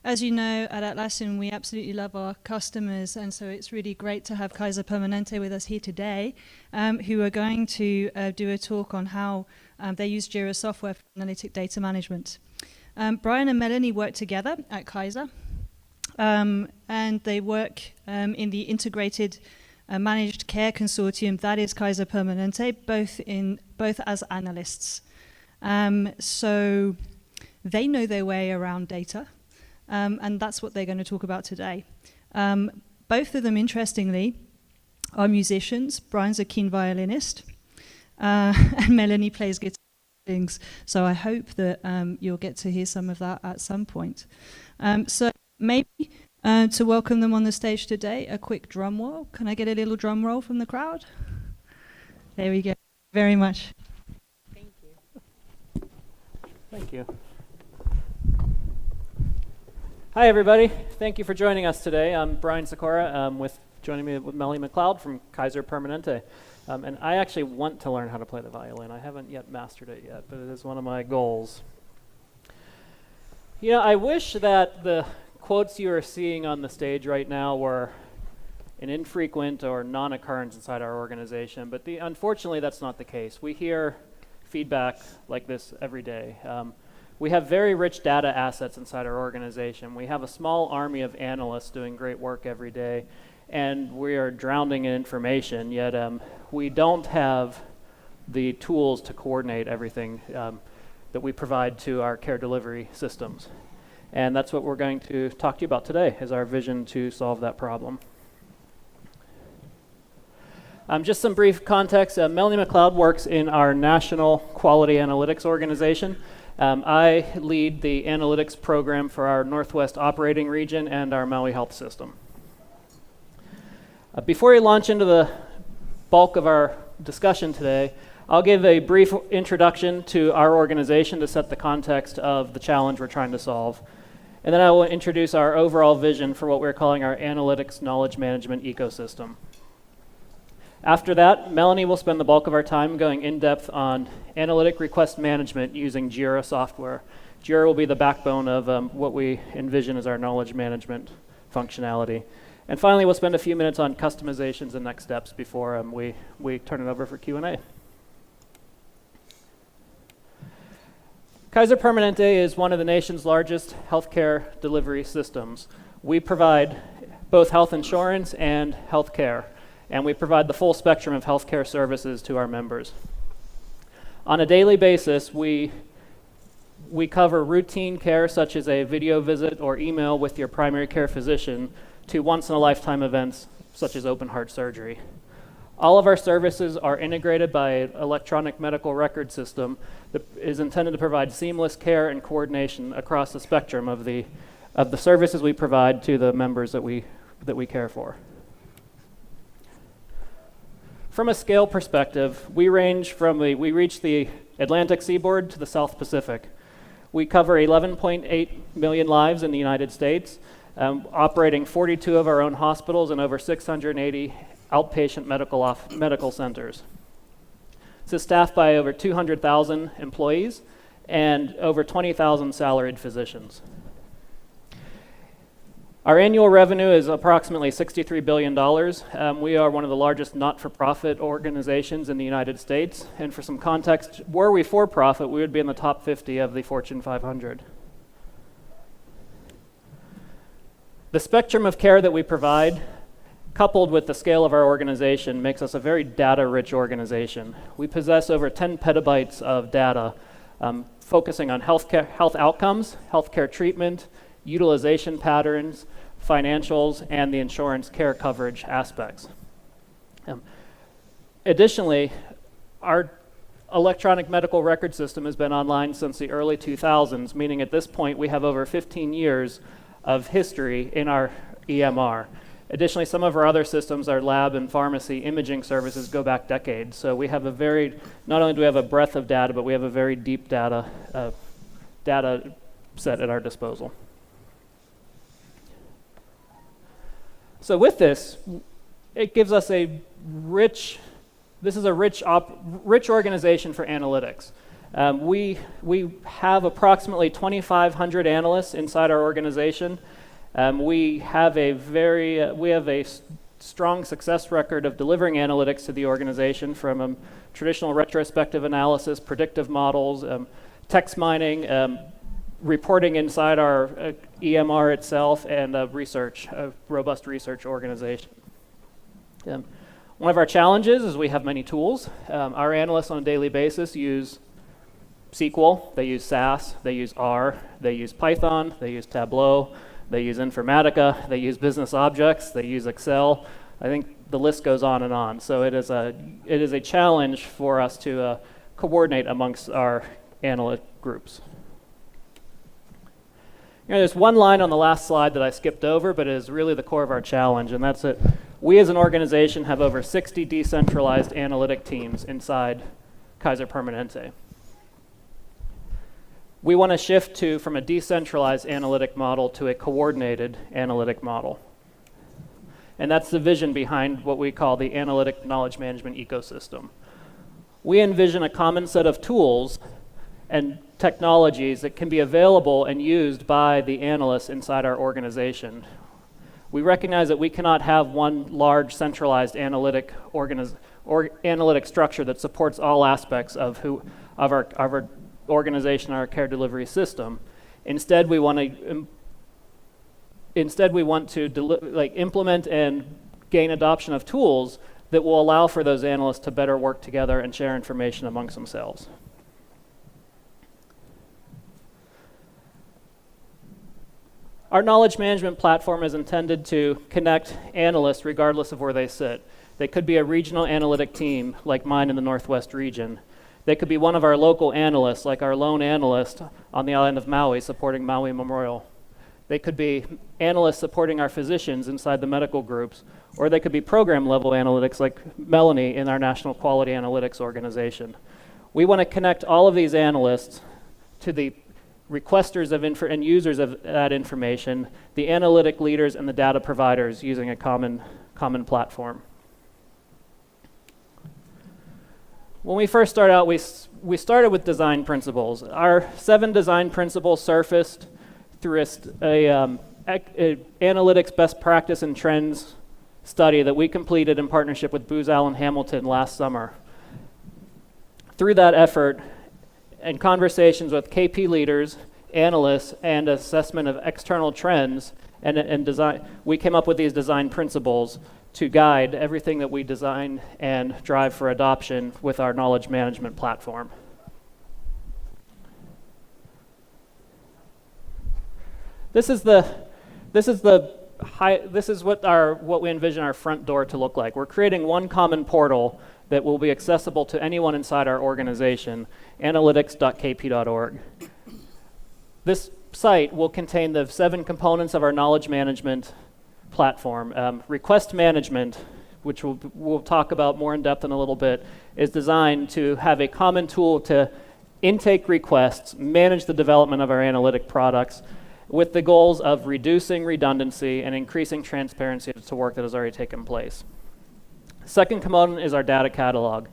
As you know, at Atlassian, we absolutely love our customers, and so it's really great to have Kaiser Permanente with us here today, who are going to do a talk on how they use Jira Software for analytic data management. Brian and Melanie work together at Kaiser, and they work in the integrated managed care consortium that is Kaiser Permanente, both as analysts. So they know their way around data. And that's what they're going to talk about today. Both of them, interestingly, are musicians. Brian's a keen violinist, and Melanie plays guitar strings. So I hope that you'll get to hear some of that at some point. So maybe to welcome them on the stage today, a quick drum roll. Can I get a little drum roll from the crowd? There we go. Very much. Thank you. Thank you. Hi, everybody. Thank you for joining us today. I'm Brian Sikora, joining me with Melanie McLeod from Kaiser Permanente. And I actually want to learn how to play the violin. I haven't yet mastered it yet, but it is one of my goals. You know, I wish that the quotes you are seeing on the stage right now were an infrequent or non-occurrence inside our organization, but unfortunately that's not the case. We hear feedback like this every day. We have very rich data assets inside our organization. We have a small army of analysts doing great work every day, and we are drowning in information, yet we don't have the tools to coordinate everything that we provide to our care delivery systems. And that's what we're going to talk to you about today, is our vision to solve that problem. Just some brief context. Melanie McLeod works in our National Quality Analytics organization. I lead the analytics program for our Northwest operating region and our Maui Health System. Before we launch into the bulk of our discussion today, I'll give a brief introduction to our organization to set the context of the challenge we're trying to solve. And then I will introduce our overall vision for what we're calling our analytics knowledge management ecosystem. After that, Melanie will spend the bulk of our time going in-depth on Analytic Request Management using Jira Software. Jira will be the backbone of what we envision as our knowledge management functionality. And finally, we'll spend a few minutes on customizations and next steps before we turn it over for Q&A. Kaiser Permanente is one of the nation's largest healthcare delivery systems. We provide both health insurance and healthcare, and we provide the full spectrum of healthcare services to our members. On a daily basis, we cover routine care such as a video visit or email with your primary care physician to once-in-a-lifetime events such as open heart surgery. All of our services are integrated by an electronic medical record system that is intended to provide seamless care and coordination across the spectrum of the services we provide to the members that we care for. From a scale perspective, we reach the Atlantic seaboard to the South Pacific. We cover 11.8 million lives in the United States, operating 42 of our own hospitals and over 680 outpatient medical centers. This is staffed by over 200,000 employees and over 20,000 salaried physicians. Our annual revenue is approximately $63 billion. We are one of the largest not-for-profit organizations in the United States. And for some context, were we for-profit, we would be in the top 50 of the Fortune 500. The spectrum of care that we provide, coupled with the scale of our organization, makes us a very data-rich organization. We possess over 10 petabytes of data, focusing on health outcomes, healthcare treatment, utilization patterns, financials, and the insurance care coverage aspects. Additionally, our electronic medical record system has been online since the early 2000s, meaning at this point we have over 15 years of history in our EMR. Additionally, some of our other systems, our lab and pharmacy imaging services, go back decades. So we have not only do we have a breadth of data, but we have a very deep data set at our disposal. So with this, it gives us a rich organization for analytics. We have approximately 2,500 analysts inside our organization. We have a strong success record of delivering analytics to the organization, from traditional retrospective analysis, predictive models, text mining, reporting inside our EMR itself, and a robust research organization. One of our challenges is we have many tools. Our analysts on a daily basis use SQL, they use SAS, they use R, they use Python, they use Tableau, they use Informatica, they use business objects, they use Excel. I think the list goes on and on. So it is a challenge for us to coordinate amongst our analytic groups. There's one line on the last slide that I skipped over, but it is really the core of our challenge, and that's it. We as an organization have over 60 decentralized analytic teams inside Kaiser Permanente. We want to shift from a decentralized analytic model to a coordinated analytic model. And that's the vision behind what we call the analytic knowledge management ecosystem. We envision a common set of tools and technologies that can be available and used by the analysts inside our organization. We recognize that we cannot have one large centralized analytic structure that supports all aspects of our organization, our care delivery system. Instead, we want to implement and gain adoption of tools that will allow for those analysts to better work together and share information amongst themselves. Our knowledge management platform is intended to connect analysts regardless of where they sit. They could be a regional analytic team like mine in the Northwest region. They could be one of our local analysts, like our lone analyst on the island of Maui supporting Maui Memorial. They could be analysts supporting our physicians inside the medical groups, or they could be program level analytics like Melanie in our National Quality Analytics organization. We want to connect all of these analysts to the requesters of and users of that information, the analytic leaders and the data providers using a common platform. When we first started out, we started with design principles. Our 7 design principles surfaced through a analytics best practice and trends study that we completed in partnership with Booz Allen Hamilton last summer. Through that effort and conversations with KP leaders, analysts, and assessment of external trends and design, we came up with these design principles to guide everything that we design and drive for adoption with our knowledge management platform. This is what we envision our front door to look like. We're creating one common portal that will be accessible to anyone inside our organization, analytics.kp.org. This site will contain the 7 components of our knowledge management platform. Request management, which we'll talk about more in depth in a little bit, is designed to have a common tool to intake requests, manage the development of our analytic products, with the goals of reducing redundancy and increasing transparency to work that has already taken place. Second component is our data catalog.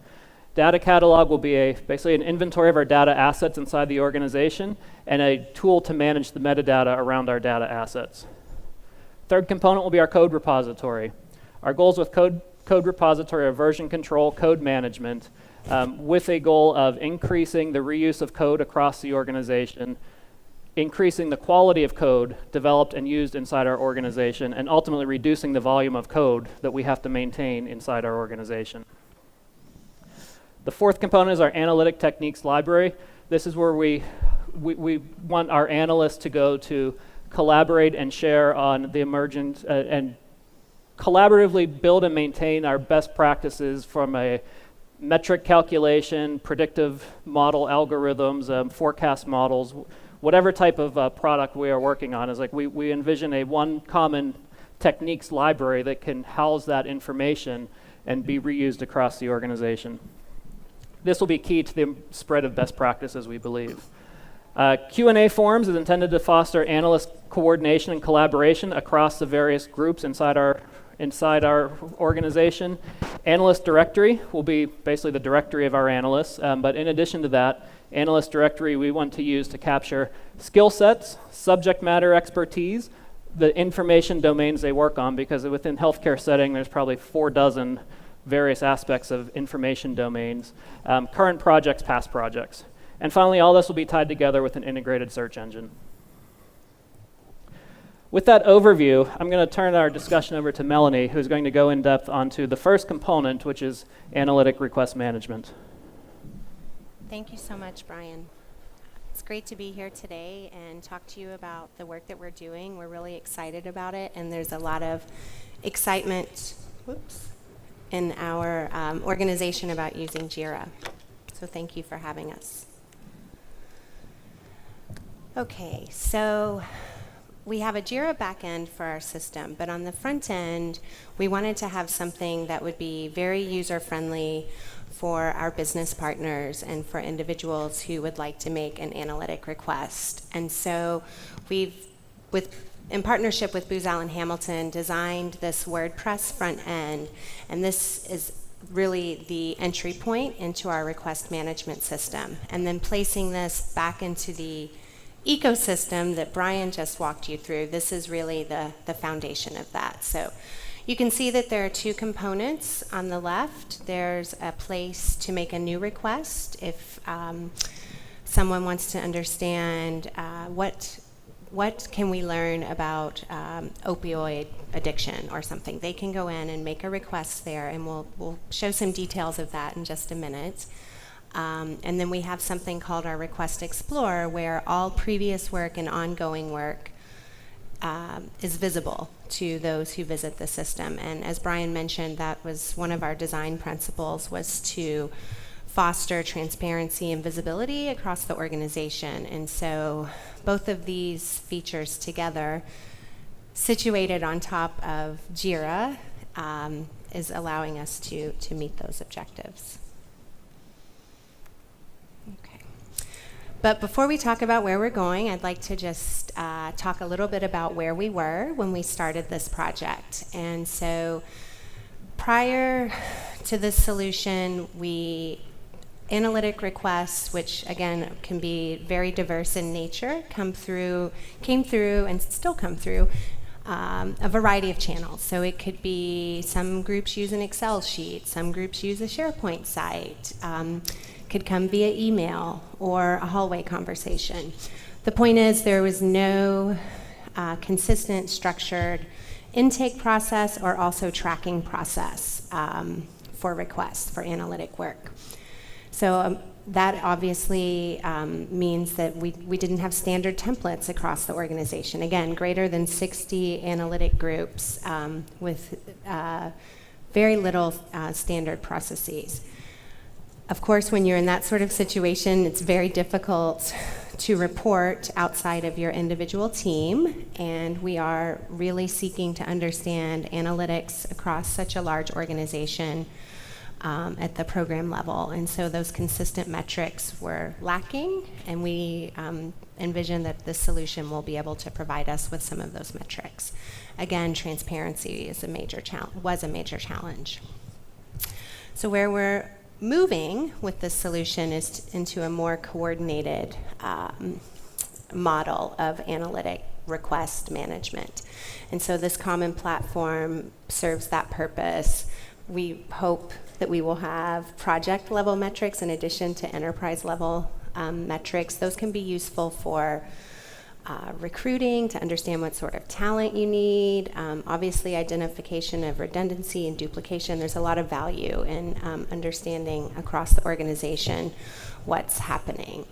Data catalog will be basically an inventory of our data assets inside the organization and a tool to manage the metadata around our data assets. Third component will be our code repository. Our goals with code repository are version control, code management, with a goal of increasing the reuse of code across the organization, increasing the quality of code developed and used inside our organization, and ultimately reducing the volume of code that we have to maintain inside our organization. The fourth component is our analytic techniques library. This is where we want our analysts to go to collaborate and share on the emergent and collaboratively build and maintain our best practices from a metric calculation, predictive model algorithms, forecast models, whatever type of product we are working on. Is like we envision a one common techniques library that can house that information and be reused across the organization. This will be key to the spread of best practices, we believe. Q&A forums is intended to foster analyst coordination and collaboration across the various groups inside our organization. Analyst Directory will be basically the directory of our analysts, but in addition to that, Analyst Directory we want to use to capture skill sets, subject matter expertise, the information domains they work on, because within healthcare setting there's probably 4 dozen various aspects of information domains, current projects, past projects. And finally, all this will be tied together with an integrated search engine. With that overview, I'm going to turn our discussion over to Melanie, who's going to go in depth onto the first component, which is Analytic Request Management. Thank you so much, Brian. It's great to be here today and talk to you about the work that we're doing. We're really excited about it, and there's a lot of excitement in our organization about using Jira. So thank you for having us. Okay, so we have a Jira backend for our system, but on the front end, we wanted to have something that would be very user-friendly for our business partners and for individuals who would like to make an analytic request. And so we've, in partnership with Booz Allen Hamilton, designed this WordPress front end, and this is really the entry point into our request management system. And then placing this back into the ecosystem that Brian just walked you through, this is really the foundation of that. So you can see that there are 2 components on the left. There's a place to make a new request if someone wants to understand what can we learn about opioid addiction or something. They can go in and make a request there, and we'll show some details of that in just a minute. And then we have something called our Request Explorer, where all previous work and ongoing work is visible to those who visit the system. And as Brian mentioned, that was one of our design principles, was to foster transparency and visibility across the organization. And so both of these features together, situated on top of Jira, is allowing us to meet those objectives. But before we talk about where we're going, I'd like to just talk a little bit about where we were when we started this project. And so prior to this solution, analytic requests, which again can be very diverse in nature, came through and still come through a variety of channels. So it could be some groups use an Excel sheet, some groups use a SharePoint site, could come via email or a hallway conversation. The point is there was no consistent, structured intake process or also tracking process for requests for analytic work. So that obviously means that we didn't have standard templates across the organization. Again, greater than 60 analytic groups with very little standard processes. Of course, when you're in that sort of situation, it's very difficult to report outside of your individual team, and we are really seeking to understand analytics across such a large organization at the program level. And so those consistent metrics were lacking, and we envision that this solution will be able to provide us with some of those metrics. Again, transparency is was a major challenge. So where we're moving with this solution is into a more coordinated model of analytic request management. And so this common platform serves that purpose. We hope that we will have project level metrics in addition to enterprise level metrics. Those can be useful for recruiting, to understand what sort of talent you need, obviously identification of redundancy and duplication. There's a lot of value in understanding across the organization what's happening.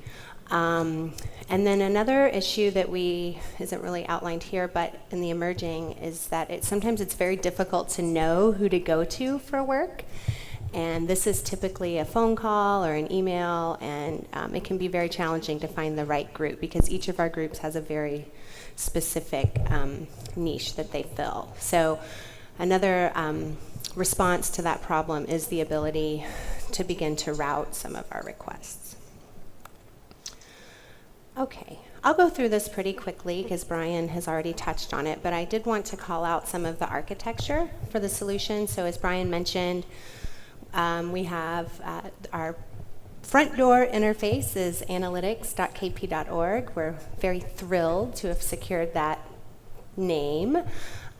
And then another issue that isn't really outlined here, but in the emerging, is that sometimes it's very difficult to know who to go to for work. And this is typically a phone call or an email, and it can be very challenging to find the right group because each of our groups has a very specific niche that they fill. So another response to that problem is the ability to begin to route some of our requests. Okay, I'll go through this pretty quickly because Brian has already touched on it, but I did want to call out some of the architecture for the solution. So as Brian mentioned, we have our front door interface is analytics.kp.org. We're very thrilled to have secured that name.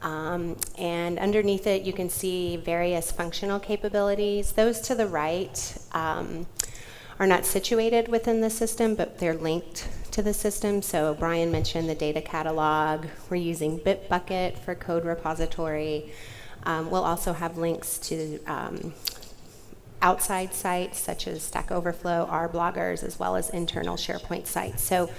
And underneath it, you can see various functional capabilities. Those to the right are not situated within the system, but they're linked to the system. So Brian mentioned the data catalog. We're using Bitbucket for code repository. We'll also have links to outside sites such as Stack Overflow, our bloggers, as well as internal SharePoint sites. So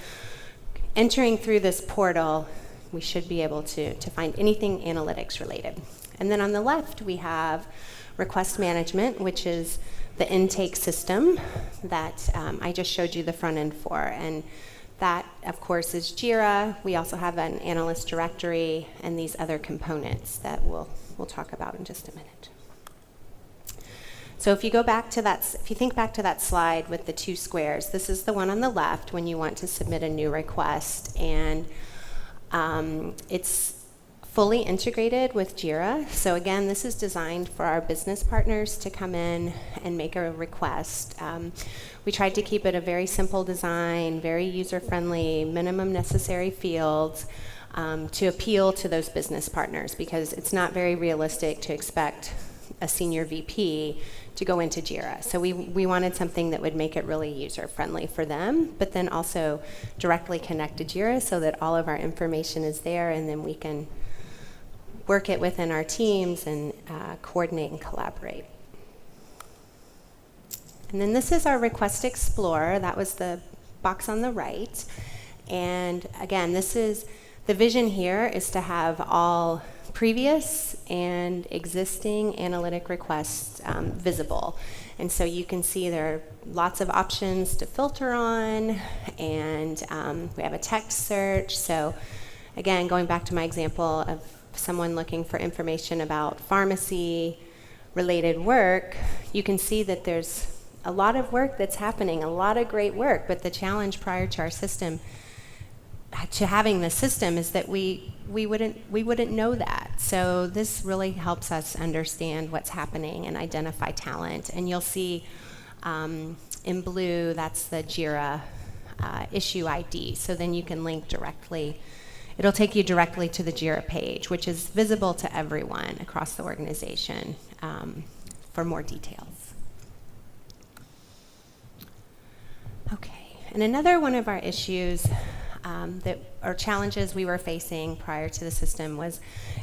entering through this portal, we should be able to find anything analytics related. And then on the left, we have request management, which is the intake system that I just showed you the front end for. And that, of course, is Jira. We also have an Analyst Directory and these other components that we'll talk about in just a minute. So if you go back to that, if you think back to that slide with the two squares, this is the one on the left when you want to submit a new request. And it's fully integrated with Jira. So again, this is designed for our business partners to come in and make a request. We tried to keep it a very simple design, very user-friendly, minimum necessary fields to appeal to those business partners, because it's not very realistic to expect a senior VP to go into Jira. So we wanted something that would make it really user-friendly for them, but then also directly connect to Jira so that all of our information is there, and then we can work it within our teams and coordinate and collaborate. And then this is our Request Explorer. That was the box on the right. And again, this is the vision here is to have all previous and existing analytic requests visible. And so you can see there are lots of options to filter on, and we have a text search. So again, going back to my example of someone looking for information about pharmacy related work, you can see that there's a lot of work that's happening, a lot of great work, but the challenge prior to our system, to having the system, is that we wouldn't know that. So this really helps us understand what's happening and identify talent. And you'll see in blue, that's the Jira issue ID. So then you can link directly. It'll take you directly to the Jira page, which is visible to everyone across the organization for more details. Okay, and another one of our issues or challenges we were facing prior to the system was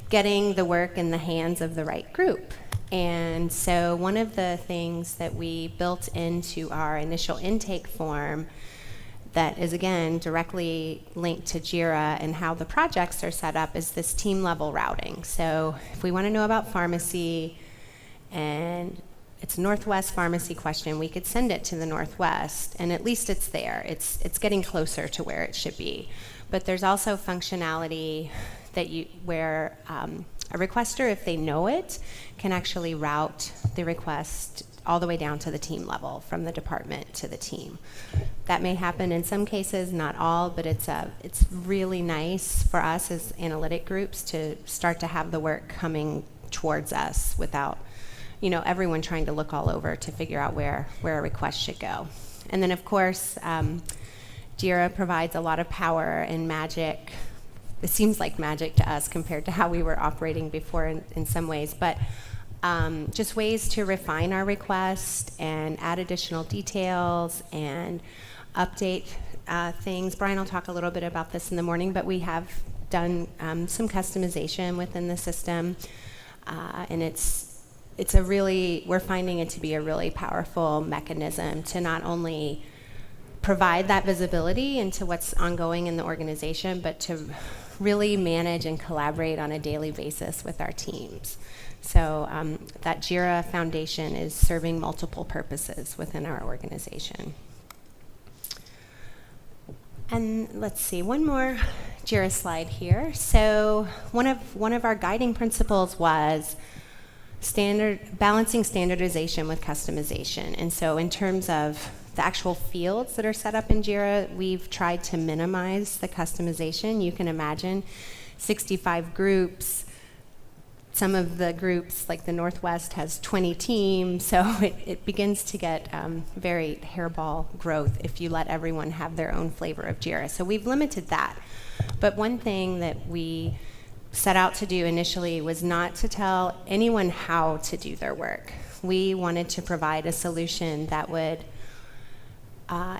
getting the work in the hands of the right group. And so one of the things that we built into our initial intake form that is, again, directly linked to Jira and how the projects are set up is this team level routing. So if we want to know about pharmacy and it's a Northwest pharmacy question, we could send it to the Northwest, and at least it's there. It's getting closer to where it should be. But there's also functionality that where a requester, if they know it, can actually route the request all the way down to the team level, from the department to the team. That may happen in some cases, not all, but it's really nice for us as analytic groups to start to have the work coming towards us without everyone trying to look all over to figure out where a request should go. And then, of course, Jira provides a lot of power and magic. It seems like magic to us compared to how we were operating before in some ways, but just ways to refine our request and add additional details and update things. Brian will talk a little bit about this in the morning, but we have done some customization within the system, and we're finding it to be a really powerful mechanism to not only provide that visibility into what's ongoing in the organization, but to really manage and collaborate on a daily basis with our teams. So that Jira Foundation is serving multiple purposes within our organization. And let's see, one more Jira slide here. So one of our guiding principles was balancing standardization with customization. And so in terms of the actual fields that are set up in Jira, we've tried to minimize the customization. You can imagine 65 groups, some of the groups, like the Northwest, has 20 teams, so it begins to get very hairball growth if you let everyone have their own flavor of Jira. So we've limited that. But one thing that we set out to do initially was not to tell anyone how to do their work. We wanted to provide a solution that would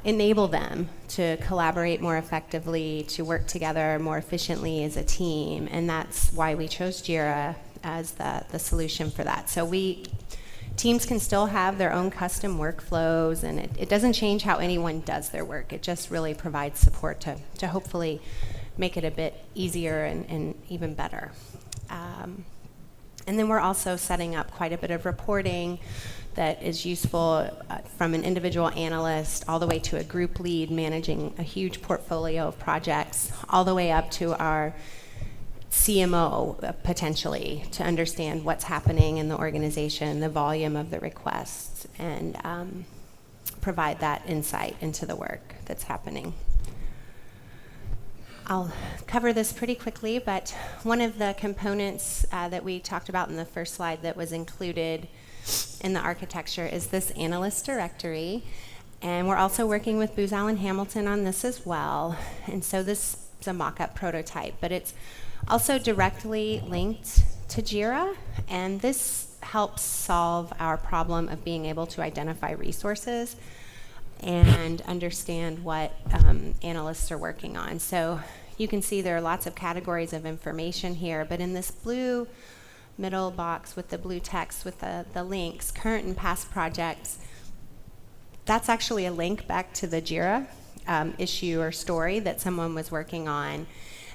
enable them to collaborate more effectively, to work together more efficiently as a team, and that's why we chose Jira as the solution for that. So teams can still have their own custom workflows, and it doesn't change how anyone does their work. It just really provides support to hopefully make it a bit easier and even better. And then we're also setting up quite a bit of reporting that is useful from an individual analyst all the way to a group lead managing a huge portfolio of projects, all the way up to our CMO potentially to understand what's happening in the organization, the volume of the requests, and provide that insight into the work that's happening. I'll cover this pretty quickly, but one of the components that we talked about in the first slide that was included in the architecture is this Analyst Directory, and we're also working with Booz Allen Hamilton on this as well. And so this is a mock-up prototype, but it's also directly linked to Jira, and this helps solve our problem of being able to identify resources and understand what analysts are working on. So you can see there are lots of categories of information here, but in this blue middle box with the blue text with the links, current and past projects, that's actually a link back to the Jira issue or story that someone was working on.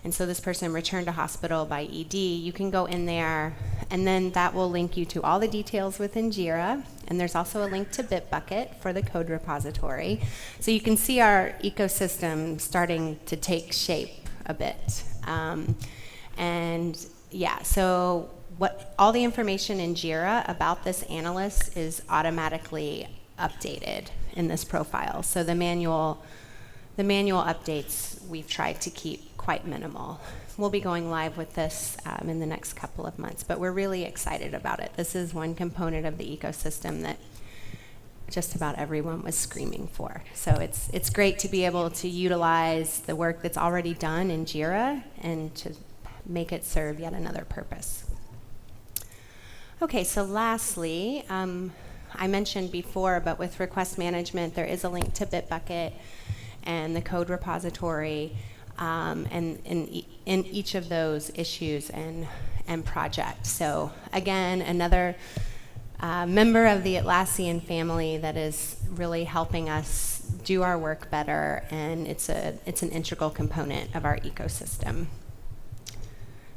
And so this person returned to hospital by ED. You can go in there, and then that will link you to all the details within Jira. And there's also a link to Bitbucket for the code repository. So you can see our ecosystem starting to take shape a bit. And yeah, so all the information in Jira about this analyst is automatically updated in this profile. So the manual updates we've tried to keep quite minimal. We'll be going live with this in the next couple of months, but we're really excited about it. This is one component of the ecosystem that just about everyone was screaming for. So it's great to be able to utilize the work that's already done in Jira and to make it serve yet another purpose. Okay, so lastly, I mentioned before, but with request management, there is a link to Bitbucket and the code repository, and in each of those issues and projects. So again, another member of the Atlassian family that is really helping us do our work better, and it's an integral component of our ecosystem.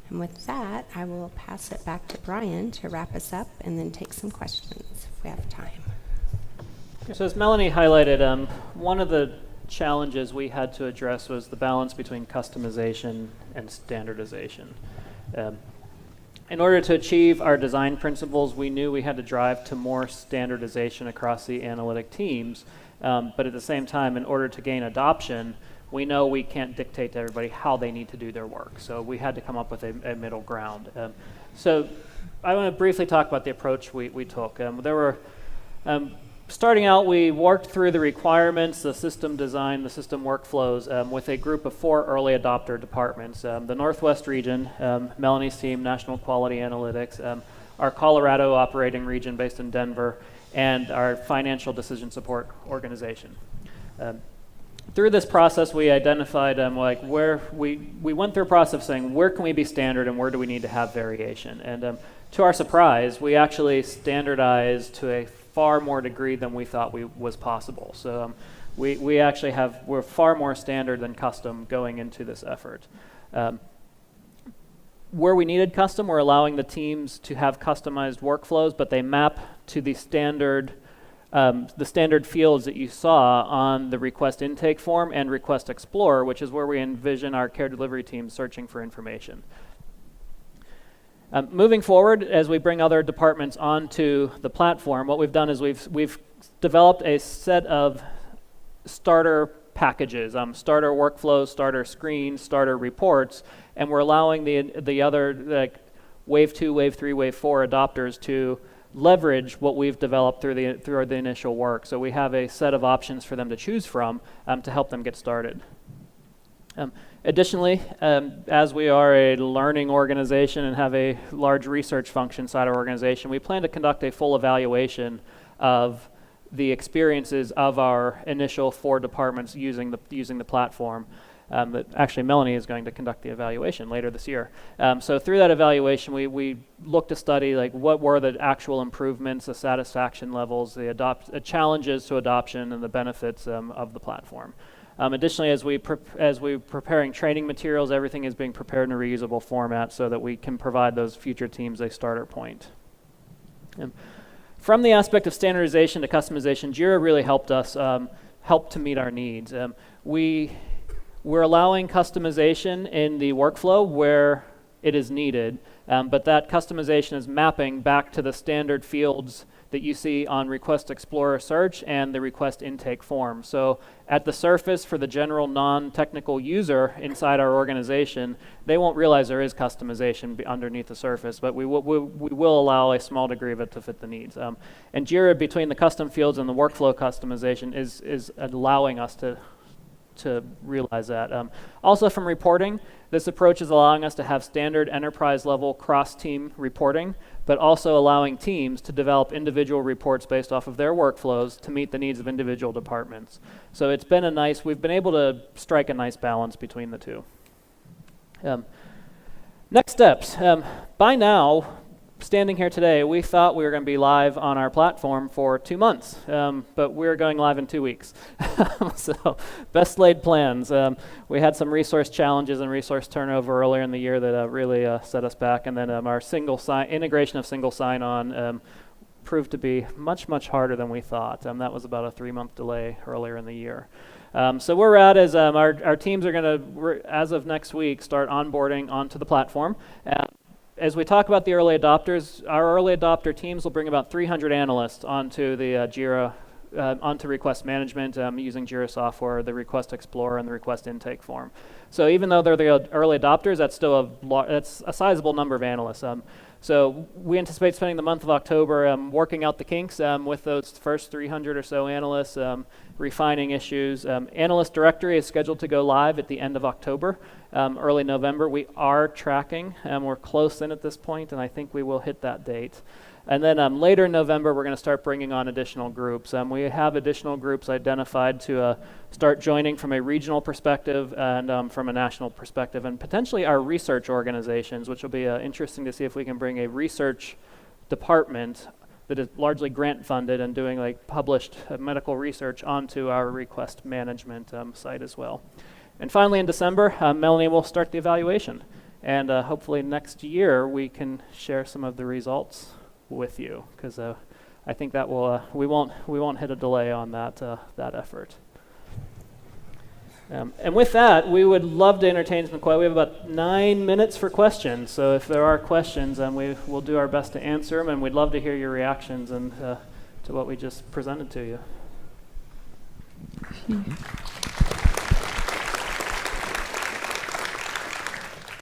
And with that, I will pass it back to Brian to wrap us up and then take some questions if we have time. So as Melanie highlighted, one of the challenges we had to address was the balance between customization and standardization. In order to achieve our design principles, we knew we had to drive to more standardization across the analytic teams, but at the same time, in order to gain adoption, we know we can't dictate to everybody how they need to do their work. So we had to come up with a middle ground. So I want to briefly talk about the approach we took. Starting out, we worked through the requirements, the system design, the system workflows with a group of 4 early adopter departments. The Northwest region, Melanie's team, National Quality Analytics, our Colorado operating region based in Denver, and our financial decision support organization. Through this process, we identified where we went through a process of saying where can we be standard and where do we need to have variation. And to our surprise, we actually standardized to a far more degree than we thought was possible. So we actually we're far more standard than custom going into this effort. Where we needed custom, we're allowing the teams to have customized workflows, but they map to the standard fields that you saw on the request intake form and request explorer, which is where we envision our care delivery team searching for information. Moving forward, as we bring other departments onto the platform, what we've done is we've developed a set of starter packages, starter workflows, starter screens, starter reports, and we're allowing the other Wave 2, Wave 3, Wave 4 adopters to leverage what we've developed through the initial work. So we have a set of options for them to choose from to help them get started. Additionally, as we are a learning organization and have a large research function inside our organization, we plan to conduct a full evaluation of the experiences of our initial 4 departments using the platform. But actually, Melanie is going to conduct the evaluation later this year. So through that evaluation, we look to study like what were the actual improvements, the satisfaction levels, the challenges to adoption, and the benefits of the platform. Additionally, as we're preparing training materials, everything is being prepared in a reusable format so that we can provide those future teams a starter point. From the aspect of standardization to customization, Jira really helped us help to meet our needs. We're allowing customization in the workflow where it is needed, but that customization is mapping back to the standard fields that you see on Request Explorer Search and the request intake form. So at the surface, for the general non-technical user inside our organization, they won't realize there is customization underneath the surface, but we will allow a small degree of it to fit the needs. And Jira, between the custom fields and the workflow customization, is allowing us to realize that. Also from reporting, this approach is allowing us to have standard enterprise-level cross-team reporting, but also allowing teams to develop individual reports based off of their workflows to meet the needs of individual departments. So it's been we've been able to strike a nice balance between the two. Next steps. By now, standing here today, we thought we were going to be live on our platform for 2 months, but we're going live in 2 weeks. So best laid plans. We had some resource challenges and resource turnover earlier in the year that really set us back, and then our integration of single sign-on proved to be much, much harder than we thought. That was about a 3-month delay earlier in the year. So where we're at is our teams are going to, as of next week, start onboarding onto the platform. As we talk about the early adopters, our early adopter teams will bring about 300 analysts onto the Jira, onto request management using Jira Software, the Request Explorer, and the request intake form. So even though they're the early adopters, that's still that's a sizable number of analysts. So we anticipate spending the month of October working out the kinks with those first 300 or so analysts, refining issues. Analyst Directory is scheduled to go live at the end of October, early November. We are tracking, we're close in at this point, and I think we will hit that date. And then later in November, we're going to start bringing on additional groups. We have additional groups identified to start joining from a regional perspective and from a national perspective, and potentially our research organizations, which will be interesting to see if we can bring a research department that is largely grant funded and doing like published medical research onto our request management site as well. And finally in December, Melanie will start the evaluation, and hopefully next year we can share some of the results with you, because I think that will we won't hit a delay on that effort. And with that, we would love to entertain some questions. We have about 9 minutes for questions, so if there are questions, we'll do our best to answer them, and we'd love to hear your reactions and to what we just presented to you.